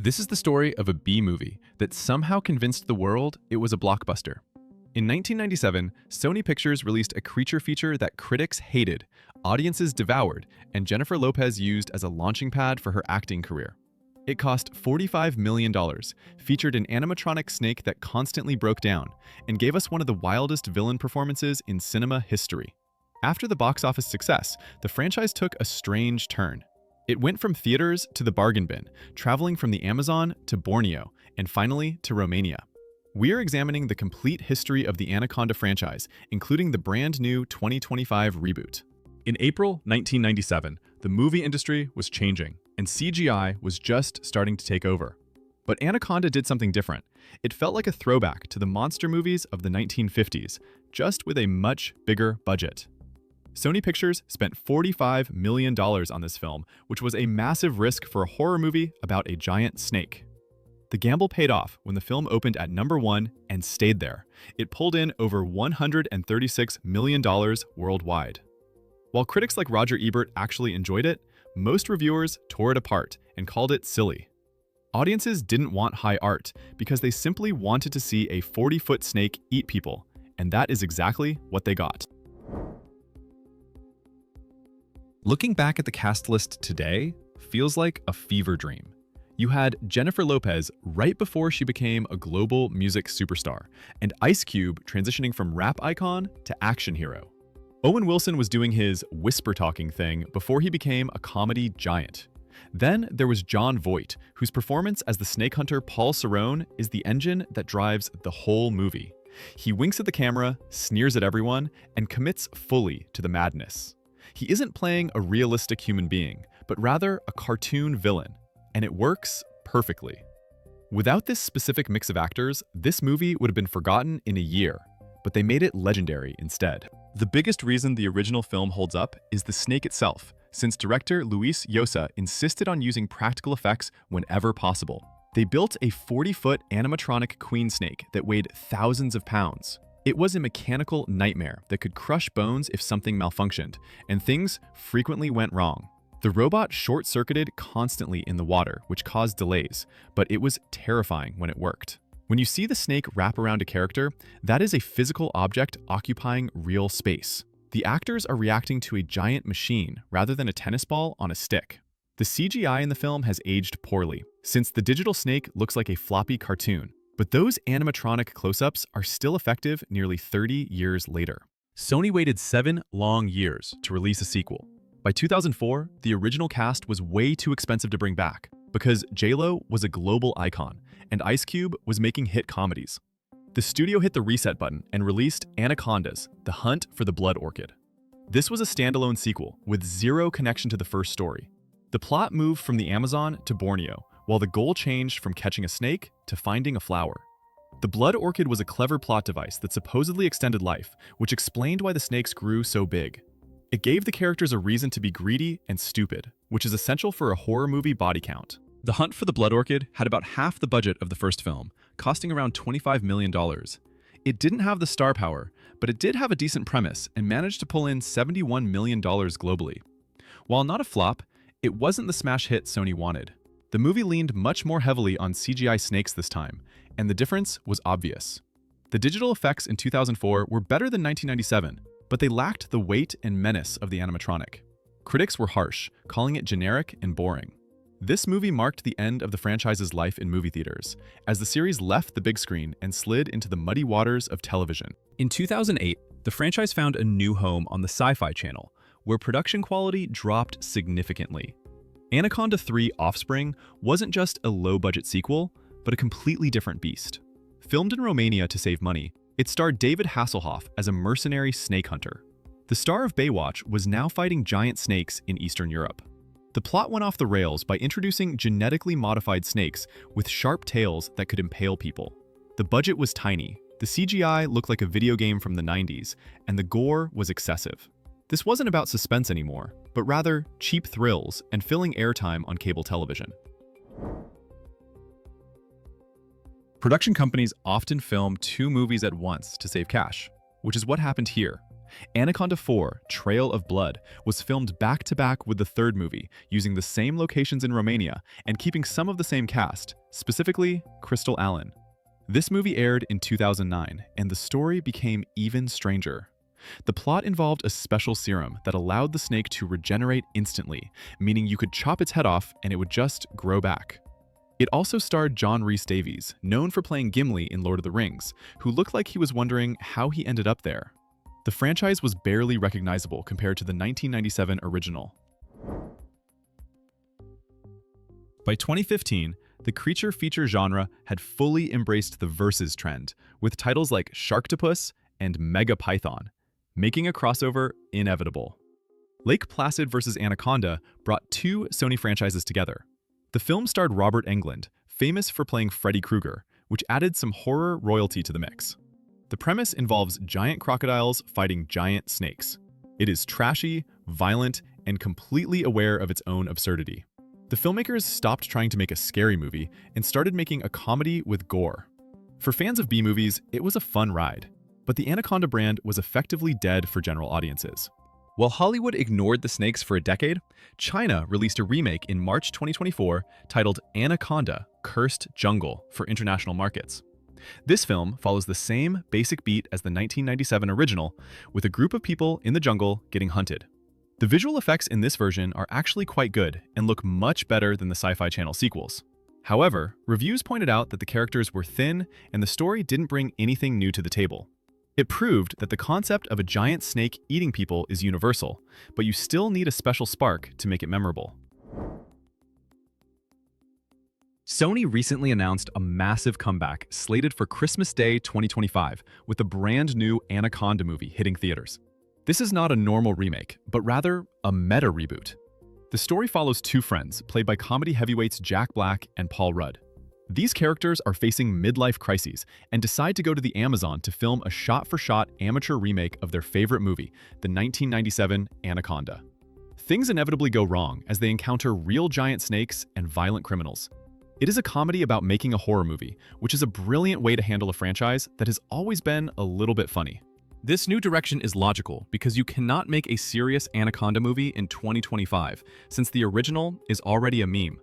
This is the story of a B-movie that somehow convinced the world it was a blockbuster. In 1997, Sony Pictures released a creature feature that critics hated, audiences devoured, and Jennifer Lopez used as a launching pad for her acting career. It cost $45 million, featured an animatronic snake that constantly broke down, and gave us one of the wildest villain performances in cinema history. After the box office success, the franchise took a strange turn. It went from theaters to the bargain bin, traveling from the Amazon to Borneo, and finally to Romania. We're examining the complete history of the Anaconda franchise, including the brand new 2025 reboot. In April 1997, the movie industry was changing, and CGI was just starting to take over. But Anaconda did something different. It felt like a throwback to the monster movies of the 1950s, just with a much bigger budget. Sony Pictures spent $45 million on this film, which was a massive risk for a horror movie about a giant snake. The gamble paid off when the film opened at #1 and stayed there. It pulled in over $136 million worldwide. While critics like Roger Ebert actually enjoyed it, most reviewers tore it apart and called it silly. Audiences didn't want high art because they simply wanted to see a 40-foot snake eat people, and that is exactly what they got. Looking back at the cast list today feels like a fever dream. You had Jennifer Lopez right before she became a global music superstar, and Ice Cube transitioning from rap icon to action hero. Owen Wilson was doing his whisper-talking thing before he became a comedy giant. Then there was Jon Voight, whose performance as the snake hunter Paul Cerrone is the engine that drives the whole movie. He winks at the camera, sneers at everyone, and commits fully to the madness. He isn't playing a realistic human being, but rather a cartoon villain, and it works perfectly. Without this specific mix of actors, this movie would have been forgotten in a year, but they made it legendary instead. The biggest reason the original film holds up is the snake itself, since director Luis Llosa insisted on using practical effects whenever possible. They built a 40-foot animatronic queen snake that weighed thousands of pounds. It was a mechanical nightmare that could crush bones if something malfunctioned, and things frequently went wrong. The robot short-circuited constantly in the water, which caused delays, but it was terrifying when it worked. When you see the snake wrap around a character, that is a physical object occupying real space. The actors are reacting to a giant machine rather than a tennis ball on a stick. The CGI in the film has aged poorly, since the digital snake looks like a floppy cartoon. But those animatronic close-ups are still effective nearly 30 years later. Sony waited 7 long years to release a sequel. By 2004, the original cast was way too expensive to bring back because J-Lo was a global icon and Ice Cube was making hit comedies. The studio hit the reset button and released Anacondas: The Hunt for the Blood Orchid. This was a standalone sequel with zero connection to the first story. The plot moved from the Amazon to Borneo, while the goal changed from catching a snake to finding a flower. The blood orchid was a clever plot device that supposedly extended life, which explained why the snakes grew so big. It gave the characters a reason to be greedy and stupid, which is essential for a horror movie body count. The Hunt for the Blood Orchid had about half the budget of the first film, costing around $25 million. It didn't have the star power, but it did have a decent premise and managed to pull in $71 million globally. While not a flop, it wasn't the smash hit Sony wanted. The movie leaned much more heavily on CGI snakes this time, and the difference was obvious. The digital effects in 2004 were better than 1997, but they lacked the weight and menace of the animatronic. Critics were harsh, calling it generic and boring. This movie marked the end of the franchise's life in movie theaters, as the series left the big screen and slid into the muddy waters of television. In 2008, the franchise found a new home on the Sci-Fi Channel, where production quality dropped significantly. Anaconda 3 Offspring wasn't just a low-budget sequel, but a completely different beast. Filmed in Romania to save money, it starred David Hasselhoff as a mercenary snake hunter. The star of Baywatch was now fighting giant snakes in Eastern Europe. The plot went off the rails by introducing genetically modified snakes with sharp tails that could impale people. The budget was tiny, the CGI looked like a video game from the 90s, and the gore was excessive. This wasn't about suspense anymore, but rather cheap thrills and filling airtime on cable television. Production companies often film 2 movies at once to save cash, which is what happened here. Anaconda 4, Trail of Blood, was filmed back-to-back with the third movie, using the same locations in Romania and keeping some of the same cast, specifically Crystal Allen. This movie aired in 2009, and the story became even stranger. The plot involved a special serum that allowed the snake to regenerate instantly, meaning you could chop its head off and it would just grow back. It also starred John Rhys Davies, known for playing Gimli in Lord of the Rings, who looked like he was wondering how he ended up there. The franchise was barely recognizable compared to the 1997 original. By 2015, the creature feature genre had fully embraced the versus trend, with titles like Sharktopus and Megapython, making a crossover inevitable. Lake Placid vs. Anaconda brought two Sony franchises together. The film starred Robert Englund, famous for playing Freddy Krueger, which added some horror royalty to the mix. The premise involves giant crocodiles fighting giant snakes. It is trashy, violent, and completely aware of its own absurdity. The filmmakers stopped trying to make a scary movie and started making a comedy with gore. For fans of B-movies, it was a fun ride, but the Anaconda brand was effectively dead for general audiences. While Hollywood ignored the snakes for a decade, China released a remake in March 2024 titled Anaconda: Cursed Jungle for international markets. This film follows the same basic beat as the 1997 original, with a group of people in the jungle getting hunted. The visual effects in this version are actually quite good and look much better than the Sci-Fi Channel sequels. However, reviews pointed out that the characters were thin and the story didn't bring anything new to the table. It proved that the concept of a giant snake eating people is universal, but you still need a special spark to make it memorable. Sony recently announced a massive comeback slated for Christmas Day 2025 with the brand new Anaconda movie hitting theaters. This is not a normal remake, but rather a meta-reboot. The story follows two friends, played by comedy heavyweights Jack Black and Paul Rudd. These characters are facing midlife crises and decide to go to the Amazon to film a shot-for-shot amateur remake of their favorite movie, the 1997 Anaconda. Things inevitably go wrong as they encounter real giant snakes and violent criminals. It is a comedy about making a horror movie, which is a brilliant way to handle a franchise that has always been a little bit funny. This new direction is logical because you cannot make a serious Anaconda movie in 2025, since the original is already a meme.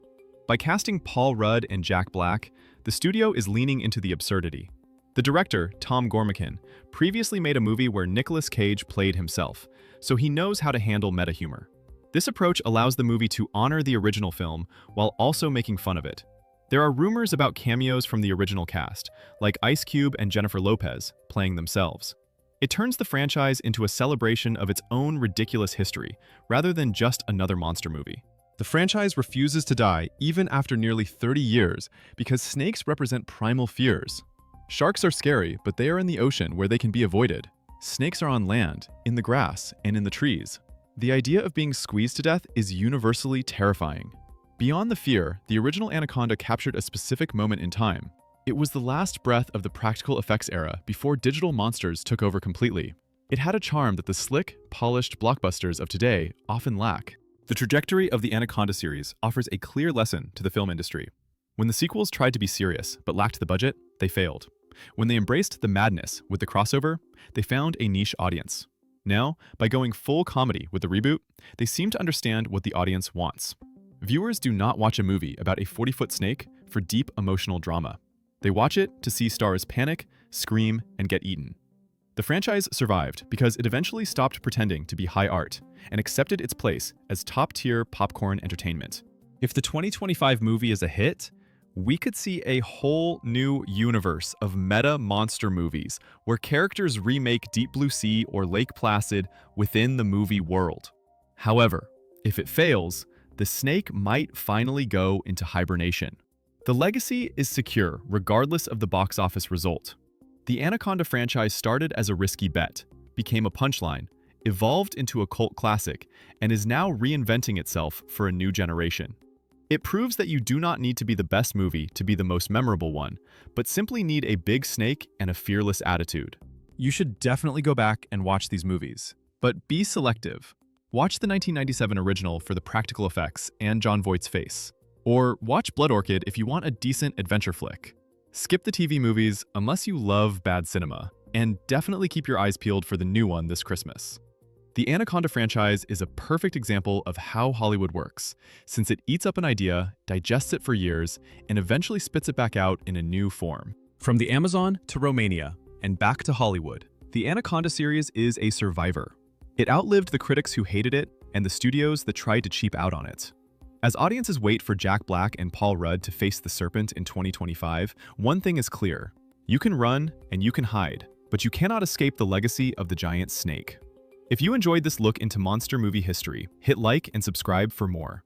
By casting Paul Rudd and Jack Black, the studio is leaning into the absurdity. The director, Tom Gormican, previously made a movie where Nicolas Cage played himself, so he knows how to handle meta-humor. This approach allows the movie to honor the original film while also making fun of it. There are rumors about cameos from the original cast, like Ice Cube and Jennifer Lopez, playing themselves. It turns the franchise into a celebration of its own ridiculous history, rather than just another monster movie. The franchise refuses to die even after nearly 30 years because snakes represent primal fears. Sharks are scary, but they are in the ocean where they can be avoided. Snakes are on land, in the grass, and in the trees. The idea of being squeezed to death is universally terrifying. Beyond the fear, the original Anaconda captured a specific moment in time. It was the last breath of the practical effects era before digital monsters took over completely. It had a charm that the slick, polished blockbusters of today often lack. The trajectory of the Anaconda series offers a clear lesson to the film industry. When the sequels tried to be serious but lacked the budget, they failed. When they embraced the madness with the crossover, they found a niche audience. Now, by going full comedy with the reboot, they seem to understand what the audience wants. Viewers do not watch a movie about a 40-foot snake for deep emotional drama. They watch it to see stars panic, scream, and get eaten. The franchise survived because it eventually stopped pretending to be high art and accepted its place as top-tier popcorn entertainment. If the 2025 movie is a hit, we could see a whole new universe of meta-monster movies where characters remake Deep Blue Sea or Lake Placid within the movie world. However, if it fails, the snake might finally go into hibernation. The legacy is secure regardless of the box office result. The Anaconda franchise started as a risky bet, became a punchline, evolved into a cult classic, and is now reinventing itself for a new generation. It proves that you do not need to be the best movie to be the most memorable one, but simply need a big snake and a fearless attitude. You should definitely go back and watch these movies, but be selective. Watch the 1997 original for the practical effects and Jon Voight's face. Or watch Blood Orchid if you want a decent adventure flick. Skip the TV movies unless you love bad cinema. And definitely keep your eyes peeled for the new one this Christmas. The Anaconda franchise is a perfect example of how Hollywood works, since it eats up an idea, digests it for years, and eventually spits it back out in a new form. From the Amazon to Romania, and back to Hollywood, the Anaconda series is a survivor. It outlived the critics who hated it and the studios that tried to cheap out on it. As audiences wait for Jack Black and Paul Rudd to face the serpent in 2025, one thing is clear. You can run and you can hide, but you cannot escape the legacy of the giant snake. If you enjoyed this look into monster movie history, hit like and subscribe for more.